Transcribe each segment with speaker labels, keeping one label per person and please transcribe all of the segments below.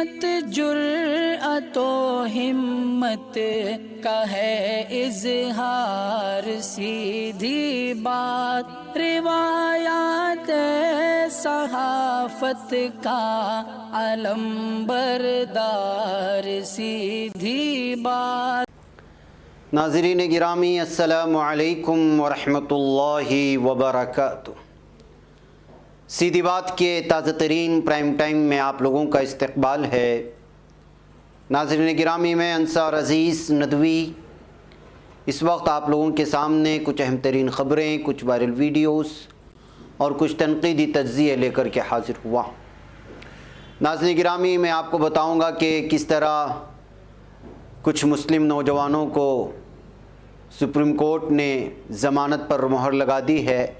Speaker 1: मत जुर्अतो हिम्मत का है इजहार, सीधी बात रिवायात सहाफत का अलम बरदार, सीधी बात।
Speaker 2: नाज़रीन गिरामी, अस्सलामु अलैकुम वरहमतुल्लाहि वबरकातुह। सीधी बात के ताज़ा तरीन प्राइम टाइम में आप लोगों का इस्तकबाल है। नाज़रीन गिरामी, मैं अंसार अज़ीज़ नदवी इस वक्त आप लोगों के सामने कुछ अहम तरीन ख़बरें, कुछ वायरल वीडियोस और कुछ तनक़ीदी तज्ज़िये लेकर के हाज़िर हुआ। नाज़रीन गिरामी, मैं आपको बताऊंगा कि किस तरह कुछ मुस्लिम नौजवानों को सुप्रीम कोर्ट ने ज़मानत पर मोहर लगा दी है,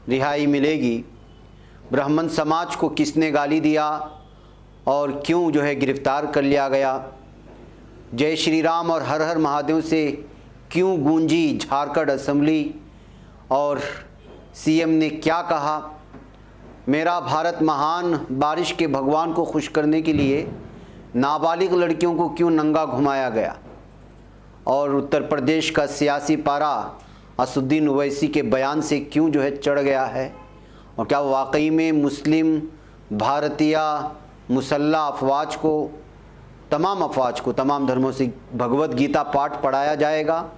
Speaker 2: रिहाई मिलेगी। ब्राह्मण समाज को किसने गाली दिया और क्यों गिरफ़्तार कर लिया गया। जय श्री राम और हर हर महादेव से क्यों गूंजी झारखंड असेंबली और सीएम ने क्या कहा। मेरा भारत महान बारिश के भगवान को खुश करने के लिए नाबालिग लड़कियों को क्यों नंगा घुमाया गया। और उत्तर प्रदेश का सियासी पारा असुद्दीन ओवैसी के बयान से क्यों चढ़ गया है। और क्या वाकई में मुस्लिम भारतीय मुसल्ला अफवाज को, तमाम धर्मों से भगवत गीता पाठ पढ़ाया जाएगा।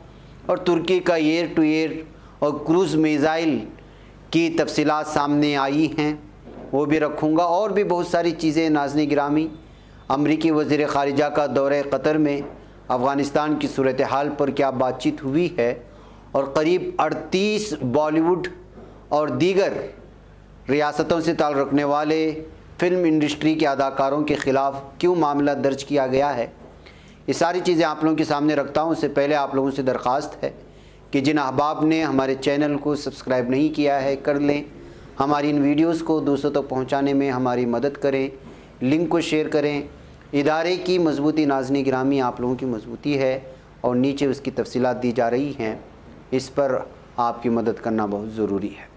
Speaker 2: और तुर्की का एयर टू एयर और क्रूज़ मिसाइल की तफसीलात सामने आई हैं, वो भी रखूँगा। और भी बहुत सारी चीज़ें। नाज़रीन गिरामी, अमरीकी वज़ीर ख़ारिजा का दौरे क़तर में अफ़गानिस्तान की सूरत हाल पर क्या बातचीत हुई है और करीब 38 बॉलीवुड और दीगर रियासतों से ताल्लुक़ रखने वाले फ़िल्म इंडस्ट्री के अदाकारों के ख़िलाफ़ क्यों मामला दर्ज किया गया है, ये सारी चीज़ें आप लोगों के सामने रखता हूँ। उससे पहले आप लोगों से दरख्वास्त है कि जिन अहबाब ने हमारे चैनल को सब्सक्राइब नहीं किया है कर लें। हमारी इन वीडियोज़ को दूसरों तक पहुँचाने में हमारी मदद करें, लिंक को शेयर करें। इदारे की मजबूती नाज़रीन गिरामी आप लोगों की मजबूती है और नीचे उसकी तफसीलात दी जा रही हैं, इस पर आपकी मदद करना बहुत ज़रूरी है।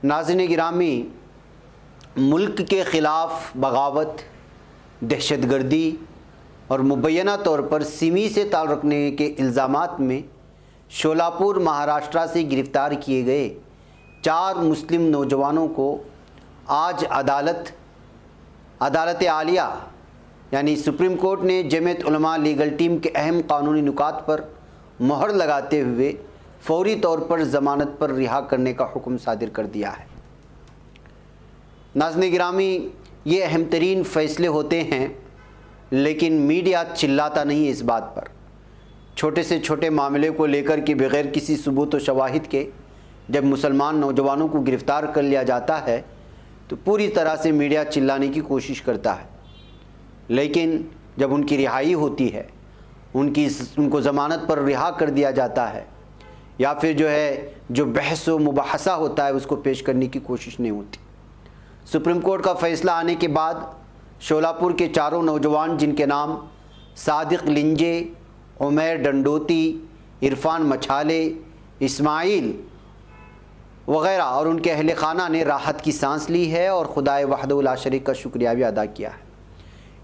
Speaker 2: नाज़रीन गिरामी, मुल्क के ख़िलाफ़ बगावत, दहशतगर्दी और मुबैना तौर पर सिमी से ताल्लुक़ रखने के इल्ज़ामात में शोलापुर महाराष्ट्र से गिरफ़्तार किए गए 4 मुस्लिम नौजवानों को आज अदालत आलिया यानी सुप्रीम कोर्ट ने जमीयत उलमा लीगल टीम के अहम कानूनी नुकात पर मोहर लगाते हुए फौरी तौर पर ज़मानत पर रिहा करने का हुक्म सादिर कर दिया है। नाज़रीन गिरामी, ये अहम तरीन फ़ैसले होते हैं, लेकिन मीडिया चिल्लाता नहीं है इस बात पर। छोटे से छोटे मामले को लेकर के बग़ैर किसी सबूत व शवाहिद के जब मुसलमान नौजवानों को गिरफ़्तार कर लिया जाता है तो पूरी तरह से मीडिया चिल्लाने की कोशिश करता है। लेकिन जब उनकी रिहाई होती है, उनको ज़मानत पर रिहा कर दिया जाता है, या फिर जो बहस व मुबाहसा होता है उसको पेश करने की कोशिश नहीं होती। सुप्रीम कोर्ट का फ़ैसला आने के बाद शोलापुर के 4 नौजवान, जिनके नाम सादिक लिंजे, उमैर डंडोती, इरफान मछाले, इस्माइल वग़ैरह और उनके अहल खाना ने राहत की सांस ली है और खुदाए वहदहू ला शरीक का शुक्रिया भी अदा किया है।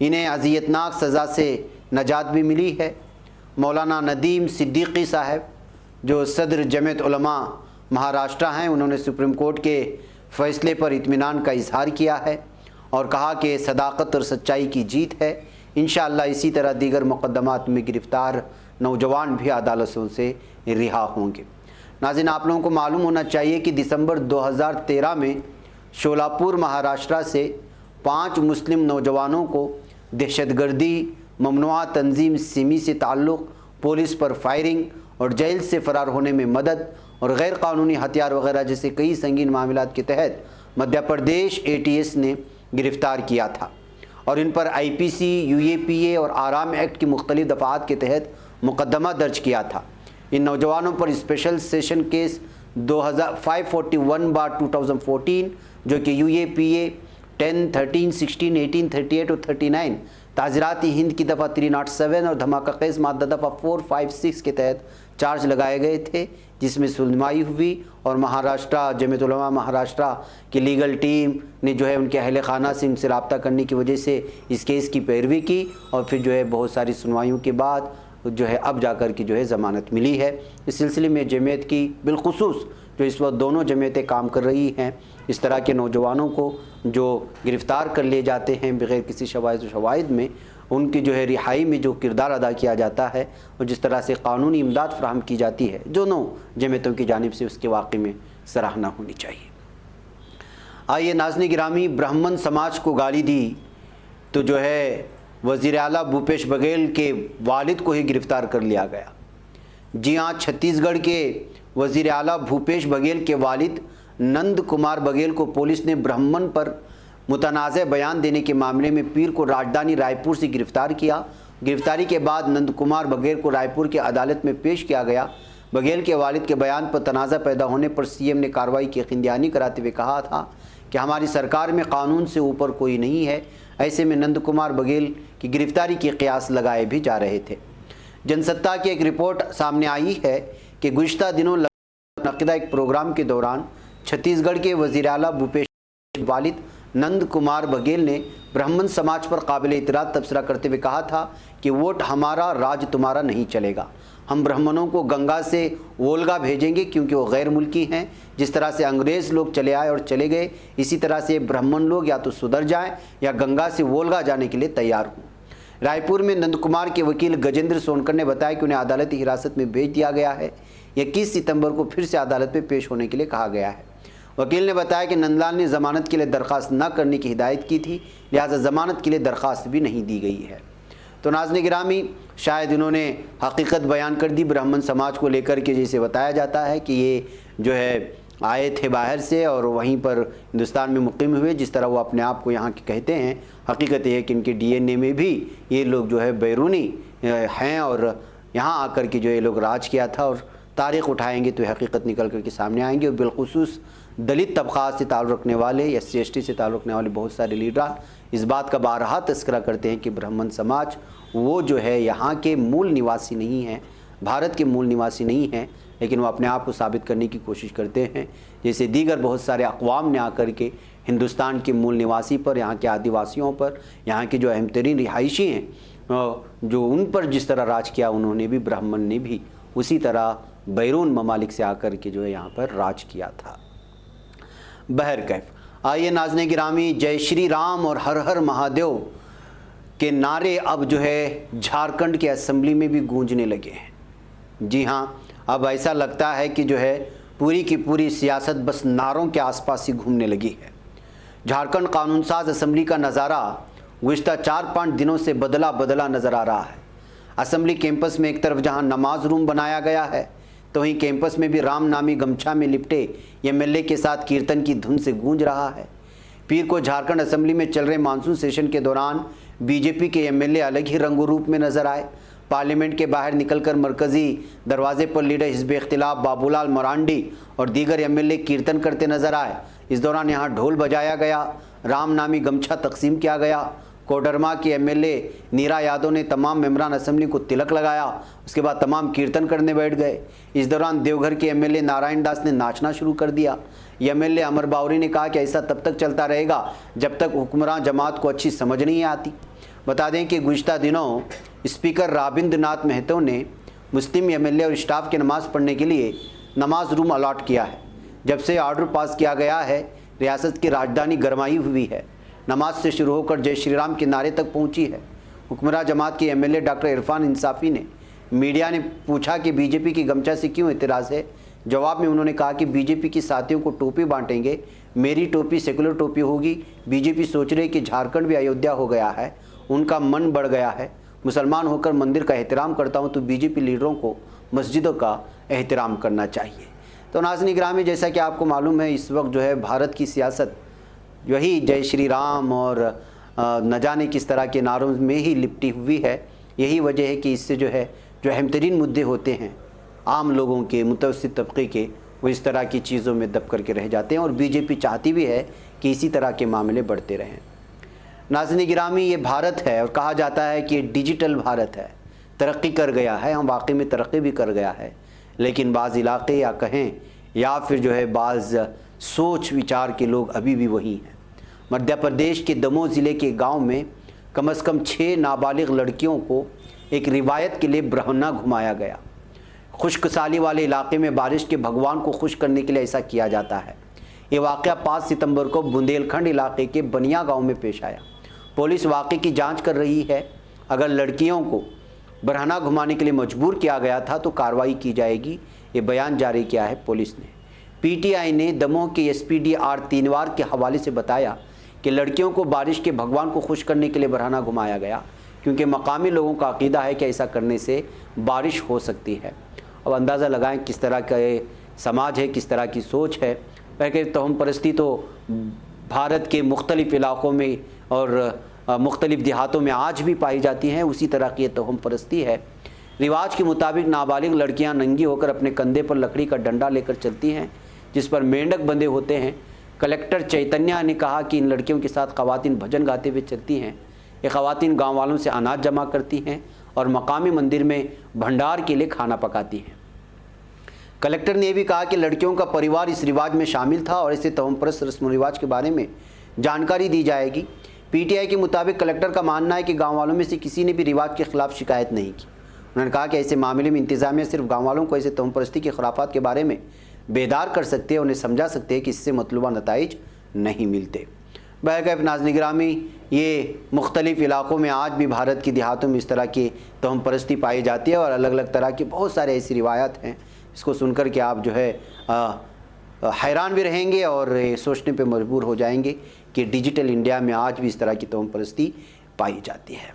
Speaker 2: इन्हें अज़ियतनाक सज़ा से नजात भी मिली है। मौलाना नदीम सिद्दीकी साहब, जो सदर जमीयत उलमा महाराष्ट्र हैं, उन्होंने सुप्रीम कोर्ट के फ़ैसले पर इत्मीनान का इजहार किया है और कहा कि सदाकत और सच्चाई की जीत है। इंशाअल्लाह इसी तरह दीगर मुक़द्दमात में गिरफ़्तार नौजवान भी अदालतों से रिहा होंगे। नाज़रीन, आप लोगों को मालूम होना चाहिए कि दिसंबर 2013 में शोलापुर महाराष्ट्र से 5 मुस्लिम नौजवानों को दहशतगर्दी, ममनुआ तंजीम सिमी से ताल्लुक़, पुलिस पर फायरिंग और जेल से फ़रार होने में मदद और गैर कानूनी हथियार वगैरह जैसे कई संगीन मामलात के तहत मध्य प्रदेश ATS ने गिरफ़्तार किया था और इन पर IPC, UAPA और आराम एक्ट की मुख्तलिफ़ दफ़ात के तहत मुकदमा दर्ज किया था। इन नौजवानों पर स्पेशल सेशन केस 541/2014 जो कि UAPA 10, 13, 16, 18, 38 और 39 ताज़राती हिंद की दफ़ा 307 और धमाका खेज़ मादा दफ़ा 4, 5, 6 के तहत चार्ज लगाए गए थे, जिसमें सुनवाई हुई और महाराष्ट्र जमीयत उलमा महाराष्ट्र की लीगल टीम ने जो है उनके अहल खाना से उनसे रब्ता करने की वजह से इस केस की पैरवी की और फिर जो है बहुत सारी सुनवाइयों के बाद जो है अब जाकर की जो है ज़मानत मिली है। इस सिलसिले में जमीयत की बिलखुसूस जो इस वक्त दोनों जमीयतें काम कर रही हैं, इस तरह के नौजवानों को जो गिरफ़्तार कर लिए जाते हैं बग़ैर किसी शवाहिद में, उनकी जो है रिहाई में जो किरदार अदा किया जाता है और जिस तरह से कानूनी इमदाद फराहम की जाती है दोनों जमीयतों की जानिब से, उसके वाक़ई में सराहना होनी चाहिए। आइए नाज़रीन गिरामी, ब्राह्मण समाज को गाली दी तो जो है वज़ीर आला भूपेश बघेल के वालिद को ही गिरफ़्तार कर लिया गया। जी हाँ, छत्तीसगढ़ के वज़ीर आला भूपेश बघेल के वालिद नंद कुमार बघेल को पुलिस ने ब्राह्मण पर मुतनाज़ बयान देने के मामले में पीर को राजधानी रायपुर से गिरफ़्तार किया। गिरफ़्तारी के बाद नंद कुमार बघेल को रायपुर की अदालत में पेश किया गया। बघेल के वालिद के बयान पर तनाज़ा पैदा होने पर सीएम ने कार्रवाई की यकीन कराते हुए कहा था कि हमारी सरकार में कानून से ऊपर कोई नहीं है। ऐसे में नंद कुमार बघेल की गिरफ़्तारी के कयास लगाए भी जा रहे थे। जनसत्ता की एक रिपोर्ट सामने आई है कि गुज़िश्ता दिनों मुनक़िदा एक प्रोग्राम के दौरान छत्तीसगढ़ के वज़ीर आला भूपेश वालिद नंद कुमार बघेल ने ब्राह्मण समाज पर काबिल इतराज़ तबसरा करते हुए कहा था कि वोट हमारा, राज तुम्हारा नहीं चलेगा। हम ब्राह्मणों को गंगा से वोल्गा भेजेंगे क्योंकि वो गैर मुल्की हैं। जिस तरह से अंग्रेज़ लोग चले आए और चले गए, इसी तरह से ब्राह्मण लोग या तो सुधर जाएं या गंगा से वोल्गा जाने के लिए तैयार हों। रायपुर में नंद कुमार के वकील गजेंद्र सोनकर ने बताया कि उन्हें अदालती हिरासत में भेज दिया गया है। 21 सितंबर को फिर से अदालत में पेश होने के लिए कहा गया है। वकील ने बताया कि नंदलाल ने ज़मानत के लिए दरख्वास्त न करने की हिदायत की थी, लिहाजा ज़मानत के लिए दरख्वास्त भी नहीं दी गई है। तो नाज़रीन गिरामी, शायद इन्होंने हकीकत बयान कर दी ब्राह्मण समाज को लेकर के, जैसे बताया जाता है कि ये जो है आए थे बाहर से और वहीं पर हिंदुस्तान में मुक़ीम हुए, जिस तरह वो अपने आप को यहाँ के कहते हैं। हकीकत ये है कि इनके DNA में भी ये लोग जो है बैरूनी हैं और यहाँ आकर के जो ये लोग राज किया था, और तारीख़ उठाएंगे तो हकीकत निकल कर के सामने आएंगे। और बिलखुसूस दलित तबक़ात से ताल्लुक़ रखने वाले, SC/ST से ताल्लुक़ रखने वाले बहुत सारे लीडर इस बात का बारहा तस्करा करते हैं कि ब्राह्मण समाज वो जो है यहाँ के मूल निवासी नहीं हैं, भारत के मूल निवासी नहीं हैं, लेकिन वो अपने आप को साबित करने की कोशिश करते हैं। जैसे दीगर बहुत सारे अक़वाम ने आकर के हिंदुस्तान के मूल निवासी पर, यहाँ के आदिवासियों पर, यहाँ के जो अहम तरीन रिहायशी हैं, जो उन पर जिस तरह राज किया, उन्होंने भी, ब्राह्मण ने भी उसी तरह बैरून ममालिक से आकर के जो है यहाँ पर राज किया था। बहरकैफ, आइए नाज़रीन गिरामी, जय श्री राम और हर हर महादेव के नारे अब जो है झारखंड के असेंबली में भी गूंजने लगे हैं। जी हाँ, अब ऐसा लगता है कि जो है पूरी की पूरी सियासत बस नारों के आसपास ही घूमने लगी है। झारखंड कानून साज असेंबली का नज़ारा गुज़िश्ता 4-5 दिनों से बदला नज़र आ रहा है। असेंबली कैंपस में एक तरफ जहां नमाज रूम बनाया गया है, तो वहीं कैंपस में भी राम नामी गमछा में लिपटे MLA के साथ कीर्तन की धुन से गूंज रहा है। पीर को झारखंड असेंबली में चल रहे मानसून सेशन के दौरान बीजेपी के MLA अलग ही रंग रूप में नजर आए। पार्लियामेंट के बाहर निकलकर मरकजी दरवाजे पर लीडर हिज़्ब इख्तिलाफ बाबूलाल मरांडी और दीगर MLA कीर्तन करते नजर आए। इस दौरान यहाँ ढोल बजाया गया, राम नामी गमछा तकसीम किया गया। कोडरमा की MLA नीरा यादव ने तमाम मेंबरान असेंबली को तिलक लगाया, उसके बाद तमाम कीर्तन करने बैठ गए। इस दौरान देवघर के MLA नारायण दास ने नाचना शुरू कर दिया। MLA अमर बावरी ने कहा कि ऐसा तब तक चलता रहेगा जब तक हुक्मरान जमात को अच्छी समझ नहीं आती। बता दें कि गुज़िश्ता दिनों स्पीकर राबिंद्र नाथ महतो ने मुस्लिम MLA और स्टाफ के नमाज़ पढ़ने के लिए नमाज रूम अलॉट किया है। जब से ऑर्डर पास किया गया है, रियासत की राजधानी गरमाई हुई है। नमाज से शुरू होकर जय श्री राम के नारे तक पहुंची है। हुक्मरान जमात के MLA डॉक्टर इरफान इंसाफी ने मीडिया ने पूछा कि बीजेपी की गमछा से क्यों इतराज़ है। जवाब में उन्होंने कहा कि बीजेपी की साथियों को टोपी बांटेंगे, मेरी टोपी सेकुलर टोपी होगी। बीजेपी सोच रही कि झारखंड भी अयोध्या हो गया है, उनका मन बढ़ गया है। मुसलमान होकर मंदिर का एहतराम करता हूँ तो बीजेपी लीडरों को मस्जिदों का एहतराम करना चाहिए। तो नाज़रीन गिरामी, जैसा कि आपको मालूम है, इस वक्त जो है भारत की सियासत यही जय श्री राम और न जाने किस तरह के नारों में ही लिपटी हुई है। यही वजह है कि इससे जो अहम तरीन मुद्दे होते हैं आम लोगों के, मुतवस्सित तबके के, वो इस तरह की चीज़ों में दब करके रह जाते हैं। और बीजेपी चाहती भी है कि इसी तरह के मामले बढ़ते रहें। नाज़रीन गिरामी, ये भारत है और कहा जाता है कि ये डिजिटल भारत है, तरक्की कर गया है। हम वाकई में तरक्की भी कर गया है, लेकिन बाज़ इलाके या कहें या फिर जो है बाज़ सोच विचार के लोग अभी भी वही हैं। मध्य प्रदेश के दमोह ज़िले के गांव में कम से कम 6 नाबालिग लड़कियों को एक रिवायत के लिए ब्रह्मना घुमाया गया। खुश्क साली वाले इलाके में बारिश के भगवान को खुश करने के लिए ऐसा किया जाता है। ये वाक़या 5 सितंबर को बुंदेलखंड इलाके के बनिया गांव में पेश आया। पुलिस वाक़े की जांच कर रही है। अगर लड़कियों को बरहना घुमाने के लिए मजबूर किया गया था तो कार्रवाई की जाएगी, ये बयान जारी किया है पुलिस ने। पीटीआई ने दमोह के एसपीडी आर तीनवार के हवाले से बताया कि लड़कियों को बारिश के भगवान को खुश करने के लिए बरहना घुमाया गया, क्योंकि मकामी लोगों का अकीदा है कि ऐसा करने से बारिश हो सकती है। अब अंदाज़ा लगाएं किस तरह का समाज है, किस तरह की सोच है। पहले तोहम परस्ती तो भारत के मुख्तलिफ़ इलाक़ों में और मुख्तलिफ़ देहातों में आज भी पाई जाती हैं। उसी तरह की तोहम परस्ती है। रिवाज के मुताबिक नाबालिग लड़कियां नंगी होकर अपने कंधे पर लकड़ी का डंडा लेकर चलती हैं, जिस पर मेंढक बंधे होते हैं। कलेक्टर चैतन्या ने कहा कि इन लड़कियों के साथ ख़वातीन भजन गाते हुए चलती हैं। ये ख़वातीन गाँव वालों से अनाज जमा करती हैं और मकामी मंदिर में भंडार के लिए खाना पकाती हैं। कलेक्टर ने यह भी कहा कि लड़कियों का परिवार इस रिवाज में शामिल था और ऐसे तोहमपरस्त रस्म व रिवाज के बारे में जानकारी दी जाएगी। पीटीआई के मुताबिक कलेक्टर का मानना है कि गाँव वालों में से किसी ने भी रिवाज के खिलाफ शिकायत नहीं की। उन्होंने कहा कि ऐसे मामले में इंतजामिया सिर्फ गाँव वालों को ऐसे तोहमपरस्ती के खिलाफात के बारे में बेदार कर सकते हैं, उन्हें समझा सकते हैं कि इससे मतलूबा नताइज नहीं मिलते। बहरकैफ नाज़रीन गिरामी, ये मुख्तलिफ़ इलाक़ों में आज भी भारत की देहातों में इस तरह की तोहम परस्ती पाई जाती है और अलग अलग तरह की बहुत सारे ऐसी रिवायात हैं, इसको सुनकर के आप जो है हैरान भी रहेंगे और सोचने पे मजबूर हो जाएंगे कि डिजिटल इंडिया में आज भी इस तरह की तोहम परस्ती पाई जाती है।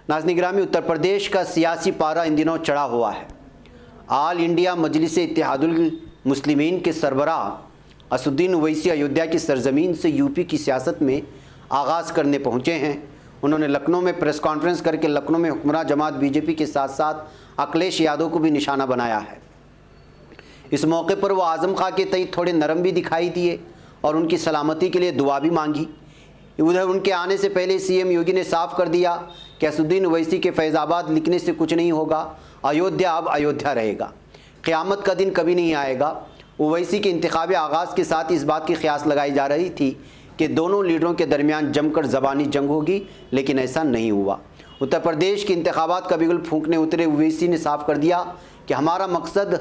Speaker 2: नाज़रीन गिरामी, उत्तर प्रदेश का सियासी पारा इन दिनों चढ़ा हुआ है। आल इंडिया मजलिस इत्तेहादुल मुस्लिमीन के सरबराह असुद्दीन ओवैसी अयोध्या की सरजमीन से यूपी की सियासत में आगाज़ करने पहुँचे हैं। उन्होंने लखनऊ में प्रेस कॉन्फ्रेंस करके लखनऊ में हुक्मरान जमात बीजेपी के साथ साथ अखिलेश यादव को भी निशाना बनाया है। इस मौके पर वो आज़म खां के तई थोड़े नरम भी दिखाई दिए और उनकी सलामती के लिए दुआ भी मांगी। उधर उनके आने से पहले सीएम योगी ने साफ कर दिया कि असुद्दीन ओवैसी के फैज़ाबाद लिखने से कुछ नहीं होगा, अयोध्या अब अयोध्या रहेगा, क़यामत का दिन कभी नहीं आएगा। ओवैसी के इंतखाबी आगाज़ के साथ इस बात की क़यास लगाई जा रही थी कि दोनों लीडरों के दरमियान जमकर ज़बानी जंग होगी, लेकिन ऐसा नहीं हुआ। उत्तर प्रदेश के इंतखाबात का बिगुल फूंकने उतरे ओवैसी ने साफ कर दिया कि हमारा मकसद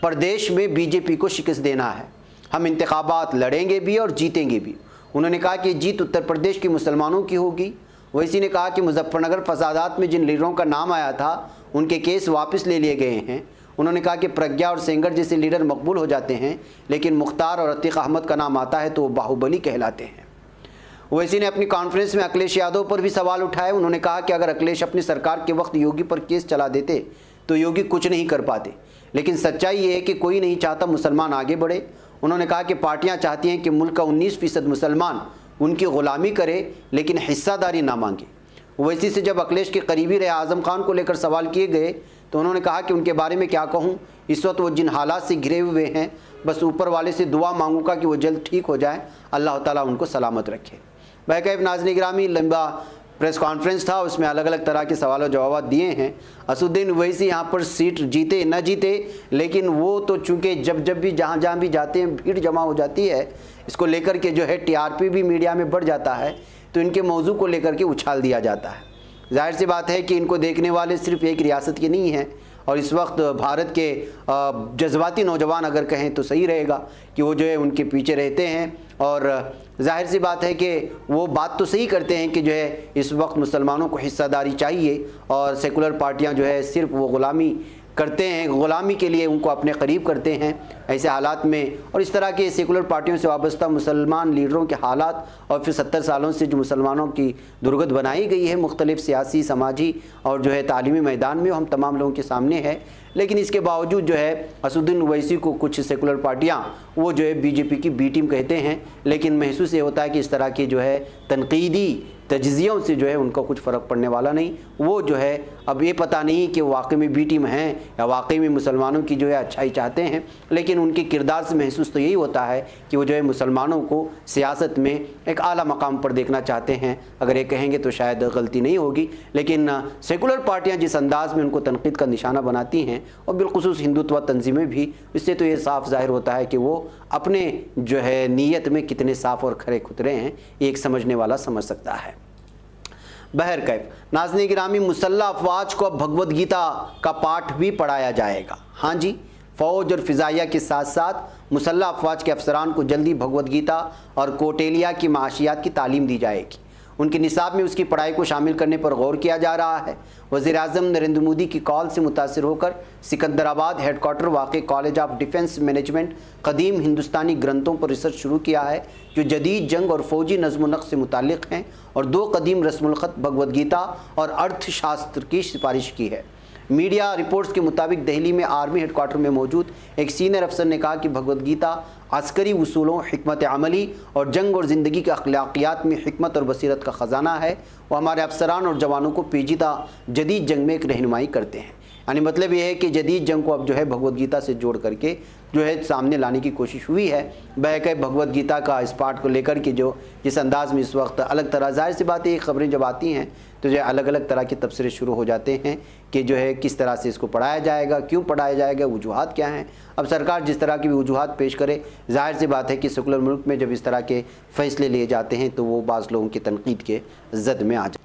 Speaker 2: प्रदेश में बीजेपी को शिकस्त देना है, हम इंतखाबात लड़ेंगे भी और जीतेंगे भी। उन्होंने कहा कि जीत उत्तर प्रदेश के मुसलमानों की होगी। ओवैसी ने कहा कि मुजफ्फरनगर फसादात में जिन लीडरों का नाम आया था उनके केस वापस ले लिए गए हैं। उन्होंने कहा कि प्रज्ञा और सेंगर जैसे लीडर मकबूल हो जाते हैं, लेकिन मुख्तार और अतीक अहमद का नाम आता है तो वो बाहुबली कहलाते हैं। ओवैसी ने अपनी कॉन्फ्रेंस में अखिलेश यादव पर भी सवाल उठाए। उन्होंने कहा कि अगर अखिलेश अपनी सरकार के वक्त योगी पर केस चला देते तो योगी कुछ नहीं कर पाते, लेकिन सच्चाई ये है कि कोई नहीं चाहता मुसलमान आगे बढ़े। उन्होंने कहा कि पार्टियां चाहती हैं कि मुल्क का 19% मुसलमान उनकी ग़ुलामी करे, लेकिन हिस्सादारी ना मांगे। ओवैसी से जब अखिलेश के करीबी रहे आज़म खान को लेकर सवाल किए गए तो उन्होंने कहा कि उनके बारे में क्या कहूँ, इस वक्त वो जिन हालात से घिरे हुए हैं, बस ऊपर वाले से दुआ मांगूंगा कि वो जल्द ठीक हो जाए, अल्लाह ताला उनको सलामत रखे। बहरकैफ नाज़रीन गिरामी, लंबा प्रेस कॉन्फ्रेंस था, उसमें अलग अलग तरह के सवाल और जवाब दिए हैं। असुद्दीन ओवैसी यहाँ पर सीट जीते न जीते, लेकिन वो तो चूँकि जब भी जहाँ भी जाते हैं भीड़ जमा हो जाती है, इसको लेकर के जो है टीआरपी भी मीडिया में बढ़ जाता है, तो इनके मौजू को लेकर के उछाल दिया जाता है। जाहिर सी बात है कि इनको देखने वाले सिर्फ एक रियासत के नहीं हैं और इस वक्त भारत के जज्बाती नौजवान अगर कहें तो सही रहेगा कि वो जो है उनके पीछे रहते हैं। और जाहिर सी बात है कि वो बात तो सही करते हैं कि जो है इस वक्त मुसलमानों को हिस्सादारी चाहिए और सेकुलर पार्टियां जो है सिर्फ वो ग़ुलामी करते हैं, ग़ुलामी के लिए उनको अपने करीब करते हैं। ऐसे हालात में और इस तरह के सेकुलर पार्टियों से वाबस्ता मुसलमान लीडरों के हालात और फिर 70 सालों से जो मुसलमानों की दुर्गत बनाई गई है मुख्तलिफ सियासी, समाजी और जो है तालीमी मैदान में, हम तमाम लोगों के सामने है। लेकिन इसके बावजूद जो है असुद्दीन ओवैसी को कुछ सेकुलर पार्टियां वो जो है बीजेपी की बी टीम कहते हैं, लेकिन महसूस ये होता है कि इस तरह की जो है तनकीदी तजज़ियों से जो है उनको कुछ फ़र्क पड़ने वाला नहीं। वो जो है अब ये पता नहीं कि वाकई में बी टीम हैं या वाकई में मुसलमानों की जो है अच्छाई चाहते हैं, लेकिन उनके किरदार से महसूस तो यही होता है कि वो जो है मुसलमानों को सियासत में एक आला मकाम पर देखना चाहते हैं। अगर ये कहेंगे तो शायद गलती नहीं होगी, लेकिन सेकुलर पार्टियां जिस अंदाज़ में उनको तनकीद का निशाना बनाती हैं और बिलखुसूस हिंदुत्व तंजीमें भी, इससे तो ये साफ ज़ाहिर होता है कि वो अपने जो है नीयत में कितने साफ़ और खरे खुतरे हैं, एक समझने वाला समझ सकता है। बहरकैफ नाज़रीन गिरामी, मुसल्लह अफवाज को अब भगवद गीता का पाठ भी पढ़ाया जाएगा। हाँ जी, फ़ौज और फ़िज़ाइया के साथ साथ मुसल्लह अफवाज के अफसरान को जल्दी भगवद गीता और कोटेलिया की माशियात की तालीम दी जाएगी। उनके निसाब में उसकी पढ़ाई को शामिल करने पर गौर किया जा रहा है। वज़ीर-ए-आज़म नरेंद्र मोदी की कॉल से मुतासिर होकर सिकंदराबाद हेडक्वार्टर वाक़ कॉलेज ऑफ डिफेंस मैनेजमेंट कदीम हिंदुस्तानी ग्रंथों पर रिसर्च शुरू किया है जो जदीद जंग और फ़ौजी नज़्म नक्श से मुताल्लिक़ हैं, और 2 कदीम रस्मुल ख़त भगवद गीता और अर्थशास्त्र की सिफारिश की है। मीडिया रिपोर्ट्स के मुताबिक दिल्ली में आर्मी हेडक्वार्टर में मौजूद एक सीनियर अफसर ने कहा कि भगवद गीता अस्करी उसूलों, हिकमत अमली और जंग और ज़िंदगी के अखलाकियात में हिकमत और बसीरत का ख़जाना है। वो हमारे अफसरान और जवानों को पेचीदा जदीद जंग में एक रहनुमाई करते हैं। यानी मतलब ये है कि जदीद जंग को अब जो है भगवद गीता से जोड़ करके जो है सामने लाने की कोशिश हुई है। बहके भगवद गीता का इस पाठ को लेकर के जो जिस अंदाज़ में इस वक्त अलग तरह, जाहिर सी बात है, ये खबरें जब आती हैं तो जो है अलग अलग तरह के तबसरे शुरू हो जाते हैं कि जो है किस तरह से इसको पढ़ाया जाएगा, क्यों पढ़ाया जाएगा, वजूहात क्या हैं। अब सरकार जिस तरह की भी वजूहात पेश करे, जाहिर सी बात है कि सेकुलर मुल्क में जब इस तरह के फ़ैसले लिए जाते हैं तो वो बाज़ लोगों की तनकीद के जद में आ जाए।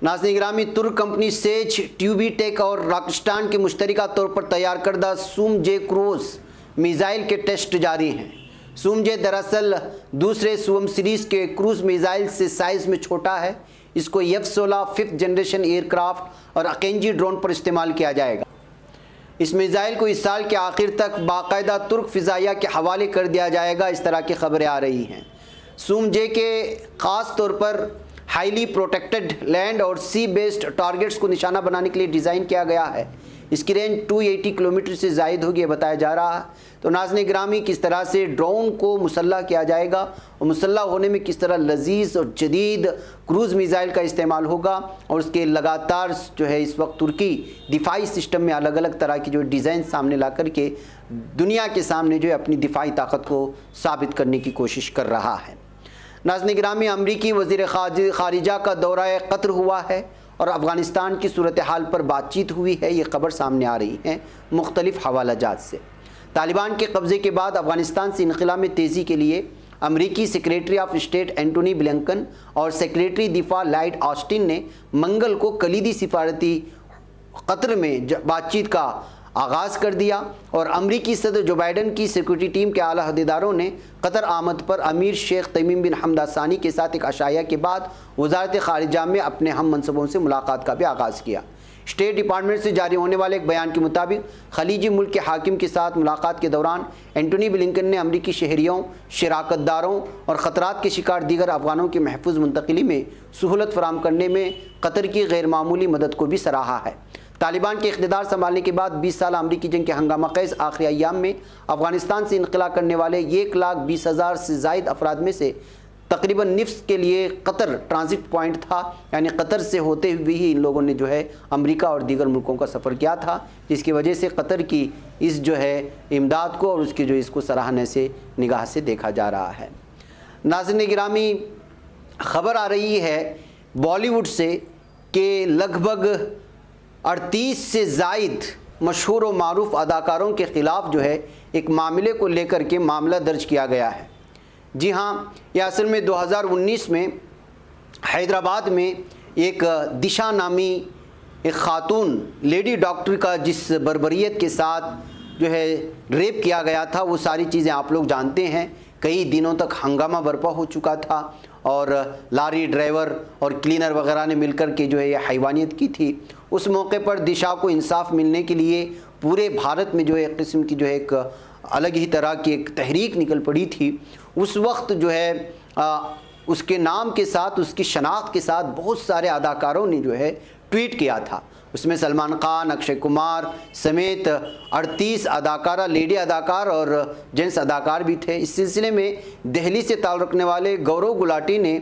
Speaker 2: नाज़रीन गिरामी, तुर्क कंपनी सेज, ट्यूबीटेक और रॉकस्टार के मुश्तरका तौर पर तैयार करदा सूमजे क्रूज़ मिज़ाइल के टेस्ट जारी हैं। सूमजे दरअसल दूसरे सुवम सीरीज़ के क्रूज़ मिज़ाइल से साइज़ में छोटा है। इसको F-16 5th जनरेशन एयरक्राफ्ट और अकेंजी ड्रोन पर इस्तेमाल किया जाएगा। इस मिज़ाइल को इस साल के आखिर तक बाकायदा तुर्क फ़िज़ाइया के हवाले कर दिया जाएगा, इस तरह की खबरें आ रही हैं। सूमजे के ख़ास तौर पर हाईली प्रोटेक्टेड लैंड और सी बेस्ड टारगेट्स को निशाना बनाने के लिए डिज़ाइन किया गया है। इसकी रेंज 280 किलोमीटर से ज़ायद होगी, बताया जा रहा है। तो नाज़रीन गिरामी, किस तरह से ड्रोन को मुसल्लह किया जाएगा और मुसल्लह होने में किस तरह लजीज और जदीद क्रूज़ मिज़ाइल का इस्तेमाल होगा, और उसके लगातार जो है इस वक्त तुर्की दिफाई सिस्टम में अलग अलग तरह की जो डिज़ाइन सामने ला कर के दुनिया के सामने जो है अपनी दिफाई ताकत को साबित करने की कोशिश कर रहा है। नाज़रीन गिरामी, अमरीकी वज़ीर ख़ारिजा का दौरा क़तर हुआ है और अफ़गानिस्तान की सूरत हाल पर बातचीत हुई है। ये खबर सामने आ रही है मुख्तलिफ़ हवालाजात से। तालिबान के कब्ज़े के बाद अफ़गानिस्तान से इनक़िलाब में तेज़ी के लिए अमरीकी secretary of state Antony Blinken और सेक्रेटरी दिफा लॉयड ऑस्टिन ने मंगल को कलीदी सिफारती क़तर में बातचीत का आगाज़ कर दिया, और अमरीकी सदर जो बाइडन की सिक्योरिटी टीम के आला अहदेदारों ने क़तर आमद पर अमीर शेख तमीम बिन हमद अल सानी के साथ एक अशाया के बाद वज़ारत ख़ारिजा में अपने हम मनसबों से मुलाकात का भी आगाज़ किया। स्टेट डिपार्टमेंट से जारी होने वाले एक बयान के मुताबिक खलीजी मुल्क के हाकिम के साथ मुलाकात के दौरान एंटोनी ब्लिंकन ने अमरीकी शहरियों, शराकतदारों और ख़तरात के शिकार दीगर अफ़गानों की महफूज मुंतकिली में सहूलत फराम करने में क़तर की गैर मामूली मदद को भी सराहा है। तालिबान के इक़्तिदार संभालने के बाद 20 साल अमरीकी जंग के हंगामा ख़ेज़ आखिरी अय्याम में अफ़गानिस्तान से इनक़िला करने वाले 1,20,000 से ज़ायद अफराद में से तकरीबन निफ्स के लिए क़तर ट्रांजिट पॉइंट था। यानी क़तर से होते हुए ही इन लोगों ने जो है अमेरिका और दीगर मुल्कों का सफ़र किया था, जिसकी वजह से क़तर की इस जो है इमदाद को और उसकी जो इसको सराहने से निगाह से देखा जा रहा है। नाज़रीन गिरामी, ख़बर आ रही है बॉलीवुड से कि लगभग 38 से ज़ायद मशहूर व मारूफ अदाकारों के ख़िलाफ़ जो है एक मामले को लेकर के मामला दर्ज किया गया है। जी हाँ, यह असल में 2019 में हैदराबाद में एक दिशा नामी एक ख़ातून लेडी डॉक्टर का जिस बर्बरियत के साथ जो है रेप किया गया था, वो सारी चीज़ें आप लोग जानते हैं। कई दिनों तक हंगामा बर्पा हो चुका था और लारी ड्राइवर और क्लीनर वगैरह ने मिलकर के जो है ये हैवानियत की थी। उस मौके पर दिशा को इंसाफ मिलने के लिए पूरे भारत में जो है एक किस्म की जो है एक अलग ही तरह की एक तहरीक निकल पड़ी थी। उस वक्त जो है उसके नाम के साथ, उसकी शनाख्त के साथ बहुत सारे अदाकारों ने जो है ट्वीट किया था। उसमें सलमान खान, अक्षय कुमार समेत 38 अदाकारा, लेडी अदाकार और जेंट्स अदाकार भी थे। इस सिलसिले में दिल्ली से ताल्लुक़ रखने वाले गौरव गुलाटी ने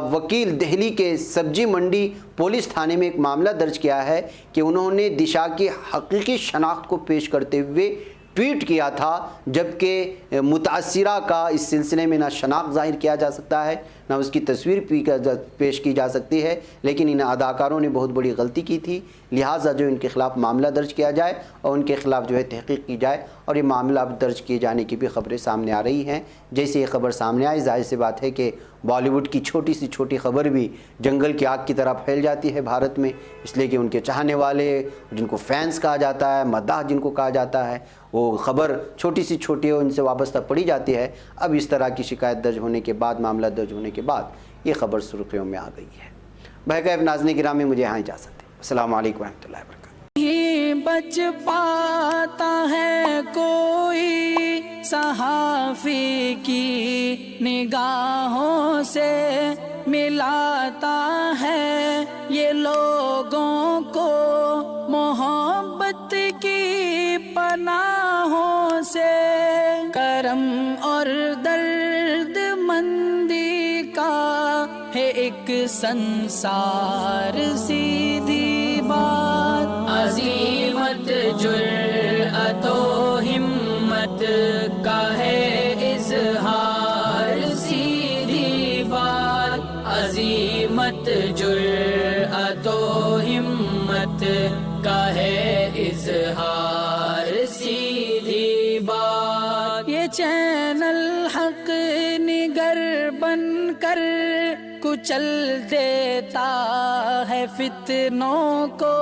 Speaker 2: वकील दिल्ली के सब्जी मंडी पुलिस थाने में एक मामला दर्ज किया है कि उन्होंने दिशा की हकीकी शनाख्त को पेश करते हुए ट्वीट किया था, जबकि मुतासिरा का इस सिलसिले में ना शनाख्त ज़ाहिर किया जा सकता है, ना उसकी तस्वीर पेश की जा सकती है। लेकिन इन अदाकारों ने बहुत बड़ी गलती की थी, लिहाजा जो इनके ख़िलाफ़ मामला दर्ज किया जाए और उनके ख़िलाफ़ जो है तहक़ीक़ की जाए। और ये मामला दर्ज किए जाने की भी ख़बरें सामने आ रही हैं। जैसे ये ख़बर सामने आई, जाहिर सी बात है कि बॉलीवुड की छोटी सी छोटी ख़बर भी जंगल की आग की तरह फैल जाती है भारत में, इसलिए कि उनके चाहने वाले, जिनको फैंस कहा जाता है, मद्दाह जिनको कहा जाता है, वो ख़बर छोटी सी छोटी है, उनसे वाबस्ता पड़ी जाती है। अब इस तरह की शिकायत दर्ज होने के बाद, मामला दर्ज होने के बाद ये ख़बर सुर्खियों में आ गई है। बहरकैफ नाज़रीन किरामी, मुझे यहाँ इजाज़त है। अस्सलामु अलैकुम रहमतुल्लाहि व बरकातुहू।
Speaker 1: बच पाता है कोई सहाफ़ी की निगाहों से, मिलाता है ये लोगों को मोहब्बत की पनाहों से। करम और दर्द मंदी का है एक संसार, सीधी बात। अज़ीमत जुर्अतो हिम्मत का है इज़हार, सीधी बात। अज़ीमत जुर्अतो हिम्मत का है इज़हार, सीधी बात। ये चैनल हक निगर बनकर कुचल देता है फितनों को।